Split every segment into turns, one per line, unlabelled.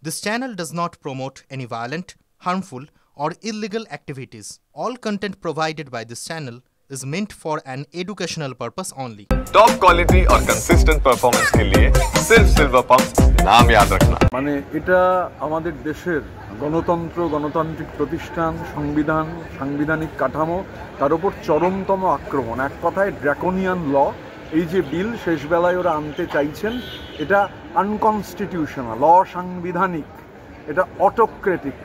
This channel does not promote any violent, harmful, or illegal activities. All content provided by this channel is meant for an educational purpose only.
Top quality और consistent performance के लिए सिर्फ silver pumps नाम याद रखना।
মানে এটা আমাদের দেশের গণতন্ত্র, গণতান্ত্রিক প্রতিষ্ঠান, সংবিধান, সাংবিধানিক কাঠামো তার উপর চরমতম আক্রমণ। এক কথায় ড্রাকোনিয়ান ল। এই যে বিল শেষ বেলায় ওরা আনতে চাইছেন, এটা আনকনস্টিটিউশনাল, অসাংবিধানিক, এটা অটোক্রেটিক,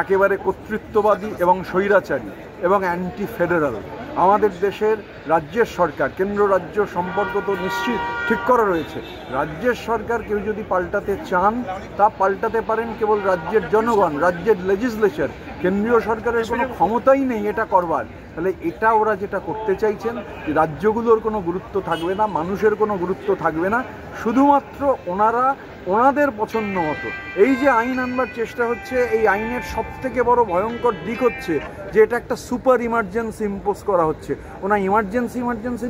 একেবারে কর্তৃত্ববাদী এবং স্বৈরাচারী এবং অ্যান্টি ফেডারাল। আমাদের দেশের রাজ্যের সরকার, কেন্দ্র রাজ্য সম্পর্ক তো নিশ্চিত ঠিক করা রয়েছে। রাজ্যের সরকার কেউ যদি পাল্টাতে চান, তা পাল্টাতে পারেন কেবল রাজ্যের জনগণ, রাজ্যের লেজিসলেচার। কেন্দ্রীয় সরকারের কোনো ক্ষমতাই নেই এটা করবার। তাহলে এটা ওরা যেটা করতে চাইছেন, রাজ্যগুলোর কোনো গুরুত্ব থাকবে না, মানুষের কোনো গুরুত্ব থাকবে না, শুধুমাত্র ওনারা ওনাদের পছন্দ মতো এই যে আইন আনবার চেষ্টা হচ্ছে। এই আইনের সবথেকে বড় ভয়ঙ্কর দিক হচ্ছে যে এটা একটা সুপার ইমার্জেন্সি ইম্পোজ করা হচ্ছে। ওনা ইমার্জেন্সি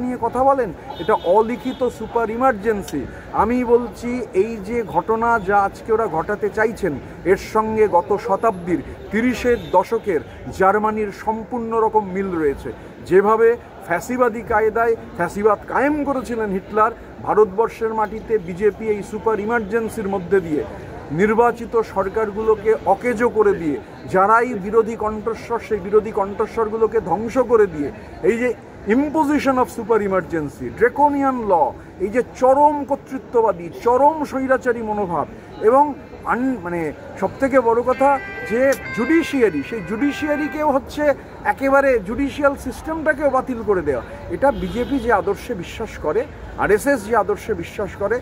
নিয়ে কথা বলেন, এটা অলিখিত সুপার ইমার্জেন্সি। আমি বলছি এই যে ঘটনা যা আজকে ওরা ঘটাতে চাইছেন, এর সঙ্গে গত শতাব্দীর 30-এর দশকের জার্মানির সম্পূর্ণ রকম মিল রয়েছে। যেভাবে ফ্যাসিবাদী কায়দায় ফ্যাসিবাদ কায়েম করেছিলেন হিটলার, ভারতবর্ষের মাটিতে বিজেপি এই সুপার ইমার্জেন্সির মধ্যে দিয়ে নির্বাচিত সরকারগুলোকে অকেজো করে দিয়ে, যারাই বিরোধী কণ্ঠস্বর, সেই বিরোধী কণ্ঠস্বরগুলোকে ধ্বংস করে দিয়ে এই যে ইম্পোজিশন অফ সুপার ইমার্জেন্সি, ড্রেকোনিয়ান ল, এই যে চরম কর্তৃত্ববাদী, চরম স্বৈরাচারী মনোভাব, এবং মানে সবথেকে বড় কথা যে জুডিশিয়ারি, সেই জুডিশিয়ারিকেও হচ্ছে একেবারে জুডিশিয়াল সিস্টেমটাকেও বাতিল করে দেওয়া। এটা বিজেপি যে আদর্শে বিশ্বাস করে, আরএসএস যে আদর্শে বিশ্বাস করে,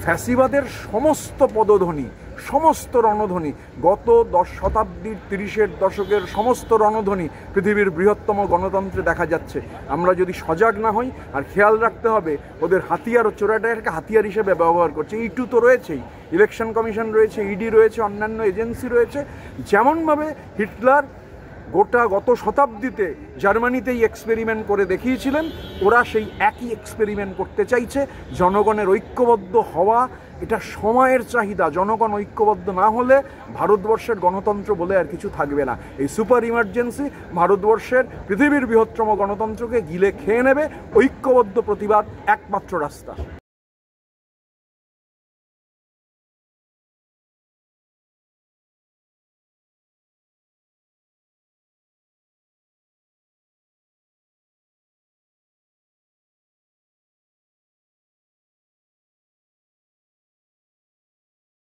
ফ্যাসিবাদের সমস্ত পদধ্বনি, সমস্ত রণধ্বনি, গত 10 শতাব্দীর 30-এর দশকের সমস্ত রণধ্বনি পৃথিবীর বৃহত্তম গণতন্ত্রে দেখা যাচ্ছে। আমরা যদি সজাগ না হই, আর খেয়াল রাখতে হবে ওদের হাতিয়ার ও চোরাটাকে হাতিয়ার হিসেবে ব্যবহার করছে। ইটু তো রয়েছেই, ইলেকশন কমিশন রয়েছে, ইডি রয়েছে, অন্যান্য এজেন্সি রয়েছে। যেমনভাবে হিটলার গত শতাব্দীতে জার্মানিতেই এক্সপেরিমেন্ট করে দেখিয়েছিলেন, ওরা সেই একই এক্সপেরিমেন্ট করতে চাইছে। জনগণের ঐক্যবদ্ধ হওয়া এটা সময়ের চাহিদা। জনগণ ঐক্যবদ্ধ না হলে ভারতবর্ষের গণতন্ত্র বলে আর কিছু থাকবে না। এই সুপার ইমার্জেন্সি ভারতবর্ষের পৃথিবীর বৃহত্তম গণতন্ত্রকে গিলে খেয়ে নেবে। ঐক্যবদ্ধ প্রতিবাদ একমাত্র রাস্তা।